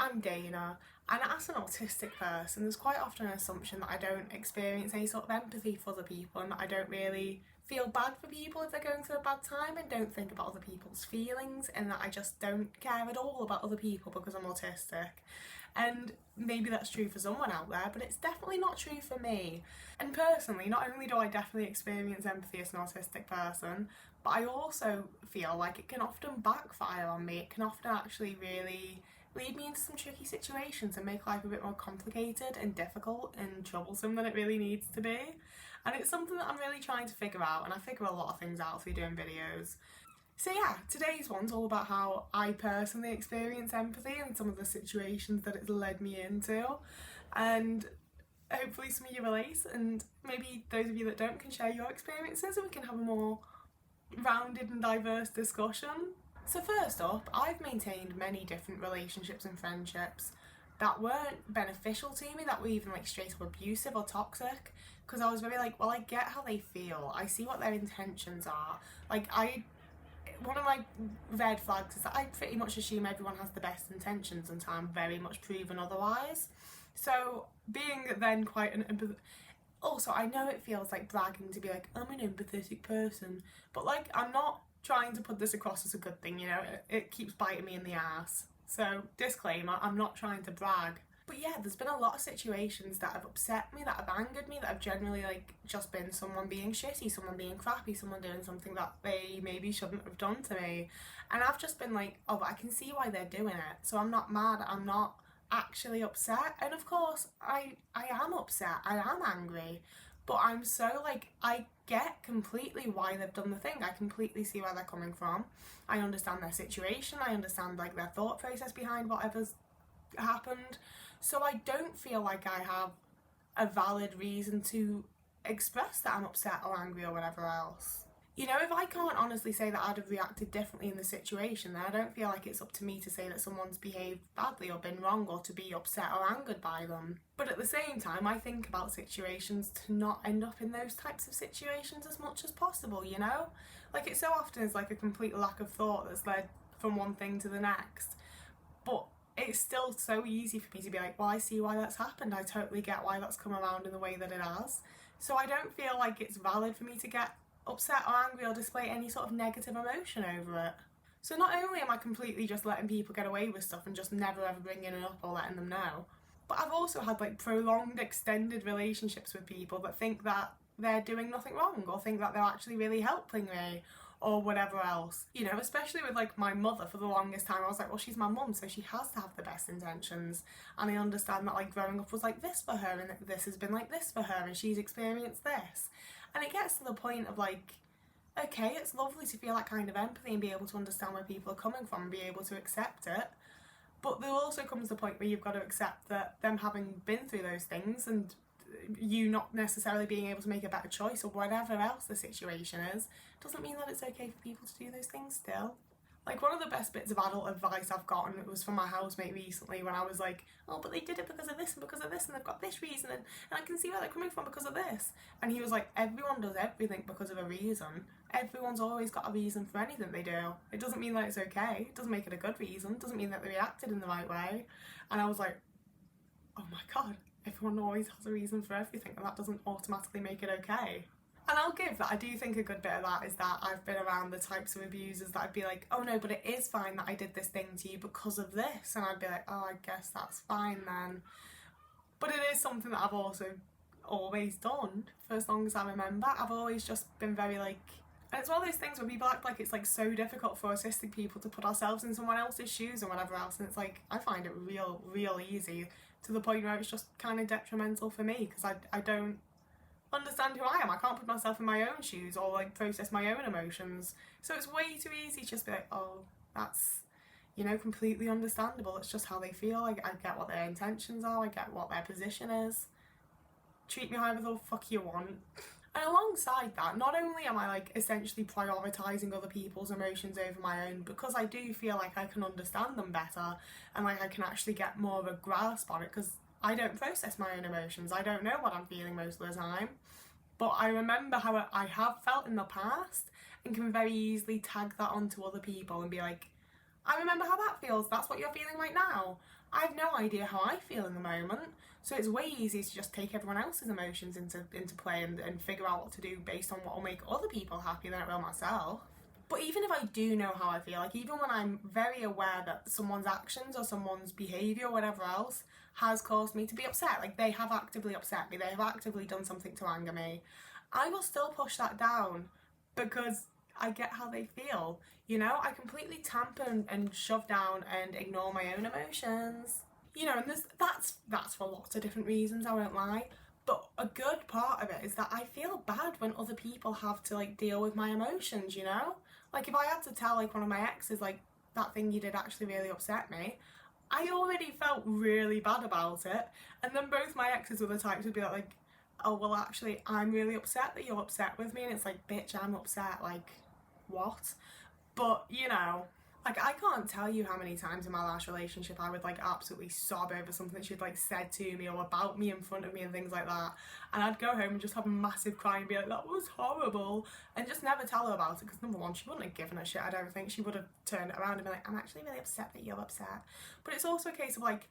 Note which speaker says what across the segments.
Speaker 1: I'm Dana, and as an autistic person, there's quite often an assumption that I don't experience any sort of empathy for other people and that I don't really feel bad for people if they're going through a bad time and don't think about other people's feelings, and that I just don't care at all about other people because I'm autistic. And maybe that's true for someone out there, but it's definitely not true for me. And personally, not only do I definitely experience empathy as an autistic person, but I also feel like it can often backfire on me. It can often actually really lead me into some tricky situations and make life a bit more complicated and difficult and troublesome than it really needs to be. And it's something that I'm really trying to figure out, and I figure a lot of things out through doing videos. So yeah, today's one's all about how I personally experience empathy and some of the situations that it's led me into, and hopefully some of you relate, and maybe those of you that don't can share your experiences and we can have a more rounded and diverse discussion. So first up, I've maintained many different relationships and friendships that weren't beneficial to me, that were even like straight up abusive or toxic, because I was very like, well, I get how they feel, I see what their intentions are. One of my red flags is that I pretty much assume everyone has the best intentions until I'm very much proven otherwise. So being then quite an also, I know it feels like bragging to be like, I'm an empathetic person, but like, I'm not trying to put this across as a good thing, you know, it keeps biting me in the ass. So disclaimer, I'm not trying to brag. But yeah, there's been a lot of situations that have upset me, that have angered me, that have generally like just been someone being shitty, someone being crappy, someone doing something that they maybe shouldn't have done to me. And I've just been like, oh, but I can see why they're doing it. So I'm not mad, I'm not actually upset. And of course, I am upset, I am angry. But I'm so like, I get completely why they've done the thing. I completely see where they're coming from. I understand their situation. I understand like their thought process behind whatever's happened. So I don't feel like I have a valid reason to express that I'm upset or angry or whatever else. You know, if I can't honestly say that I'd have reacted differently in the situation, then I don't feel like it's up to me to say that someone's behaved badly or been wrong or to be upset or angered by them. But at the same time, I think about situations to not end up in those types of situations as much as possible, you know? Like, it so often is like a complete lack of thought that's led from one thing to the next. But it's still so easy for me to be like, well, I see why that's happened. I totally get why that's come around in the way that it has. So I don't feel like it's valid for me to get upset or angry or display any sort of negative emotion over it. So not only am I completely just letting people get away with stuff and just never ever bringing it up or letting them know, but I've also had like prolonged extended relationships with people that think that they're doing nothing wrong or think that they're actually really helping me or whatever else. You know, especially with like my mother, for the longest time I was like, well, she's my mum, so she has to have the best intentions, and I understand that like growing up was like this for her and this has been like this for her and she's experienced this. And it gets to the point of like, okay, it's lovely to feel that kind of empathy and be able to understand where people are coming from and be able to accept it, but there also comes the point where you've got to accept that them having been through those things and you not necessarily being able to make a better choice or whatever else the situation is, doesn't mean that it's okay for people to do those things still. Like, one of the best bits of adult advice I've gotten was from my housemate recently when I was like, oh, but they did it because of this and because of this and they've got this reason and I can see where they're coming from because of this. And he was like, everyone does everything because of a reason. Everyone's always got a reason for anything they do. It doesn't mean that it's okay. It doesn't make it a good reason. It doesn't mean that they reacted in the right way. And I was like, oh my god, everyone always has a reason for everything and that doesn't automatically make it okay. And I'll give that, I do think a good bit of that is that I've been around the types of abusers that I'd be like, oh no, but it is fine that I did this thing to you because of this. And I'd be like, oh, I guess that's fine then. But it is something that I've also always done for as long as I remember. I've always just been very like, and it's one of those things where people act like it's like so difficult for autistic people to put ourselves in someone else's shoes and whatever else, and it's like, I find it real easy, to the point where it's just kind of detrimental for me because I don't understand who I am. I can't put myself in my own shoes or like process my own emotions. So it's way too easy to just be like, oh, that's, you know, completely understandable. It's just how they feel. I get what their intentions are. I get what their position is. Treat me however the fuck you want. And alongside that, not only am I like essentially prioritising other people's emotions over my own, because I do feel like I can understand them better and like I can actually get more of a grasp on it because I don't process my own emotions. I don't know what I'm feeling most of the time. But I remember how I have felt in the past and can very easily tag that onto other people and be like, I remember how that feels, that's what you're feeling right now. I have no idea how I feel in the moment, so it's way easier to just take everyone else's emotions into play and figure out what to do based on what will make other people happy than it will myself. But even if I do know how I feel, like even when I'm very aware that someone's actions or someone's behaviour or whatever else has caused me to be upset, like they have actively upset me, they have actively done something to anger me, I will still push that down because I get how they feel. You know, I completely tamper and shove down and ignore my own emotions. You know, and that's for lots of different reasons, I won't lie. But a good part of it is that I feel bad when other people have to like deal with my emotions, you know? Like if I had to tell like one of my exes like that thing you did actually really upset me, I already felt really bad about it. And then both my exes were the types who'd be like, oh well actually I'm really upset that you're upset with me, and it's like, bitch, I'm upset, like what? But you know, like I can't tell you how many times in my last relationship I would like absolutely sob over something she'd like said to me or about me in front of me and things like that, and I'd go home and just have a massive cry and be like, that was horrible, and just never tell her about it, because number one, she wouldn't have given a shit. I don't think she would have turned it around and been like, I'm actually really upset that you're upset. But it's also a case of like,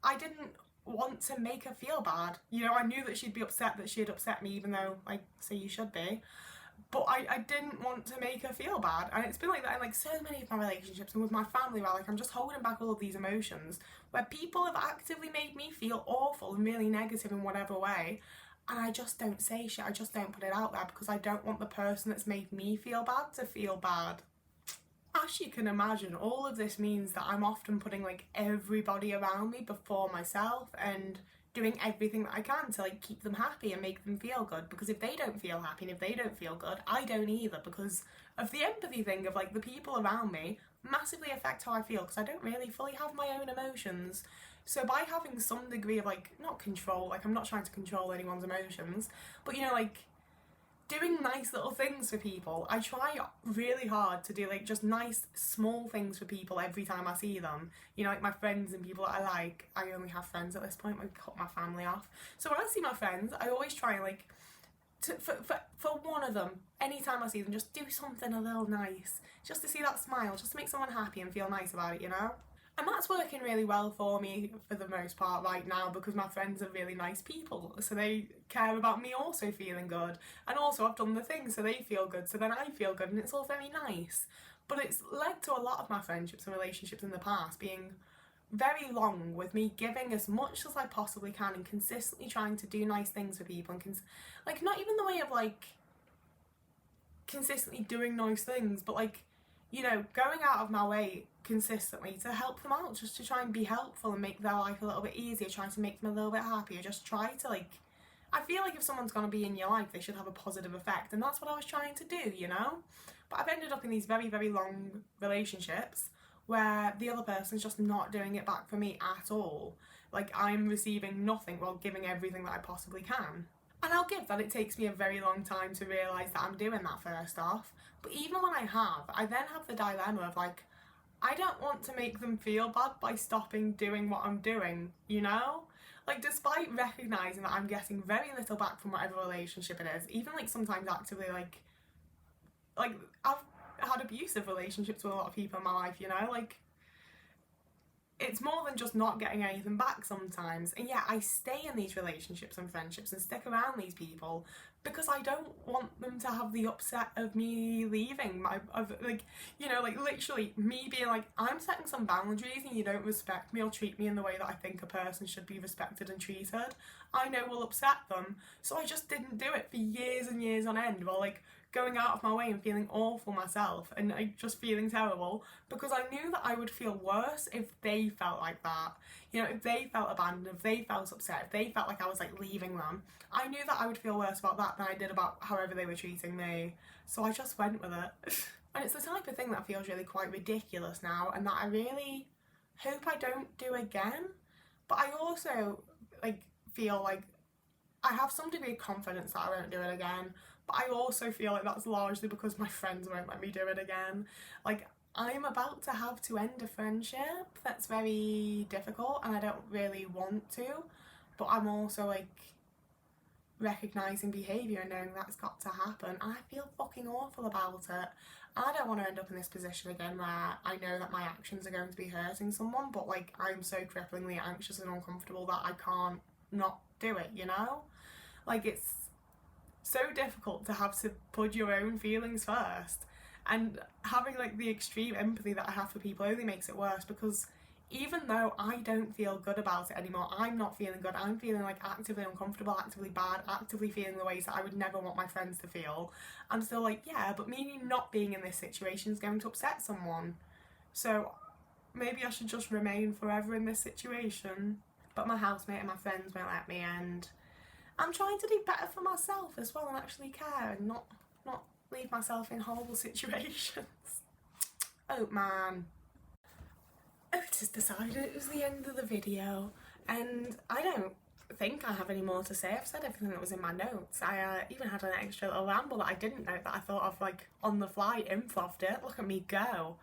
Speaker 1: I didn't want to make her feel bad. You know, I knew that she'd be upset that she had upset me, even though, like, say you should be. But I didn't want to make her feel bad. And it's been like that in like so many of my relationships and with my family, where like I'm just holding back all of these emotions, where people have actively made me feel awful and really negative in whatever way, and I just don't say shit, I just don't put it out there because I don't want the person that's made me feel bad to feel bad. As you can imagine, all of this means that I'm often putting like everybody around me before myself and doing everything that I can to like keep them happy and make them feel good, because if they don't feel happy and if they don't feel good, I don't either, because of the empathy thing of like the people around me massively affect how I feel, because I don't really fully have my own emotions. So by having some degree of like, not control, like I'm not trying to control anyone's emotions, but you know, like doing nice little things for people. I try really hard to do like just nice small things for people every time I see them. You know, like my friends and people that I like. I only have friends at this point, I cut my family off. So when I see my friends, I always try and like for one of them, anytime I see them, just do something a little nice, just to see that smile, just to make someone happy and feel nice about it, you know? And that's working really well for me for the most part right now, because my friends are really nice people, so they care about me also feeling good, and also I've done the things so they feel good, so then I feel good, and it's all very nice. But it's led to a lot of my friendships and relationships in the past being very long, with me giving as much as I possibly can and consistently trying to do nice things for people, and like not even the way of like consistently doing nice things, but like, you know, going out of my way consistently to help them out, just to try and be helpful and make their life a little bit easier, trying to make them a little bit happier, just try to like, I feel like if someone's going to be in your life, they should have a positive effect, and that's what I was trying to do, you know? But I've ended up in these very, very long relationships where the other person's just not doing it back for me at all. Like, I'm receiving nothing while giving everything that I possibly can. And I'll give that it takes me a very long time to realise that I'm doing that first off. But even when I then have the dilemma of like, I don't want to make them feel bad by stopping doing what I'm doing, you know? Like, despite recognising that I'm getting very little back from whatever relationship it is, even like sometimes actively like I've had abusive relationships with a lot of people in my life, you know? Like, it's more than just not getting anything back sometimes. And yeah, I stay in these relationships and friendships and stick around these people because I don't want them to have the upset of me leaving, like, you know, like literally me being like, I'm setting some boundaries and you don't respect me or treat me in the way that I think a person should be respected and treated, I know will upset them. So I just didn't do it for years and years on end, while like going out of my way and feeling awful myself and like just feeling terrible, because I knew that I would feel worse if they felt like that. You know, if they felt abandoned, if they felt upset, if they felt like I was like leaving them, I knew that I would feel worse about that than I did about however they were treating me. So I just went with it. And it's the type of thing that feels really quite ridiculous now, and that I really hope I don't do again. But I also like feel like I have some degree of confidence that I won't do it again. But I also feel like that's largely because my friends won't let me do it again. Like, I'm about to have to end a friendship that's very difficult and I don't really want to, but I'm also like recognising behaviour and knowing that's got to happen, and I feel fucking awful about it. I don't want to end up in this position again where I know that my actions are going to be hurting someone, but like I'm so cripplingly anxious and uncomfortable that I can't not do it, you know? Like it's so difficult to have to put your own feelings first, and having like the extreme empathy that I have for people only makes it worse, because even though I don't feel good about it anymore, I'm not feeling good, I'm feeling like actively uncomfortable, actively bad, actively feeling the ways that I would never want my friends to feel. I'm still like, yeah, but me not being in this situation is going to upset someone, so maybe I should just remain forever in this situation. But my housemate and my friends won't let me, and I'm trying to do better for myself as well and actually care and not leave myself in horrible situations. Oh man. Otis decided it was the end of the video, and I don't think I have any more to say. I've said everything that was in my notes. I even had an extra little ramble that I didn't know that I thought of like on the fly, improv'd it. Look at me go.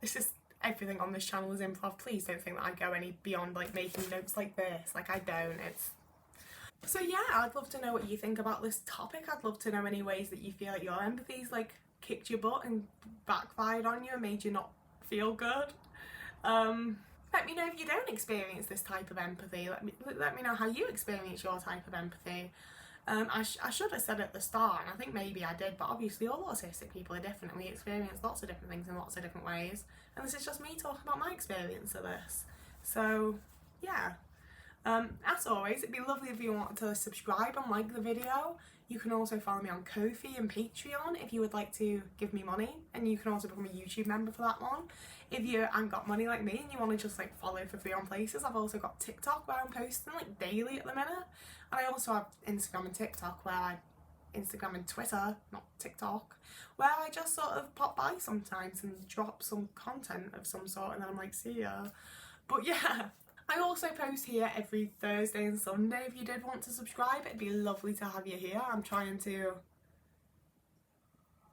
Speaker 1: It's just everything on this channel is improv. Please don't think that I go any beyond like making notes like this. Like I don't. It's so yeah, I'd love to know what you think about this topic. I'd love to know any ways that you feel like your empathy's like kicked your butt and backfired on you and made you not feel good. Let me know if you don't experience this type of empathy. Let me know how you experience your type of empathy. I should have said at the start, and I think maybe I did, but obviously all autistic people are different and we experience lots of different things in lots of different ways, and this is just me talking about my experience of this. So yeah. As always, it'd be lovely if you wanted to subscribe and like the video. You can also follow me on Ko-fi and Patreon if you would like to give me money, and you can also become a YouTube member for that one. If you ain't got money like me and you want to just like follow for free on places, I've also got TikTok where I'm posting like daily at the minute, and I also have Instagram and TikTok Instagram and Twitter, not TikTok, where I just sort of pop by sometimes and drop some content of some sort, and then I'm like, see ya. But yeah. I also post here every Thursday and Sunday. If you did want to subscribe, it'd be lovely to have you here. I'm trying to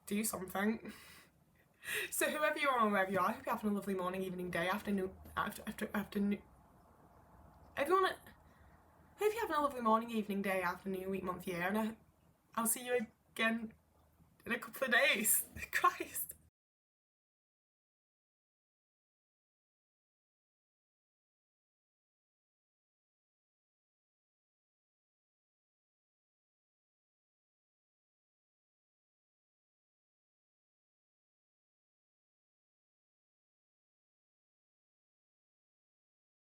Speaker 1: do something. So whoever you are and wherever you are, I hope you're having a lovely morning, evening, day, afternoon. Everyone, I hope you're having a lovely morning, evening, day, afternoon, week, month, year, and I'll see you again in a couple of days. Christ.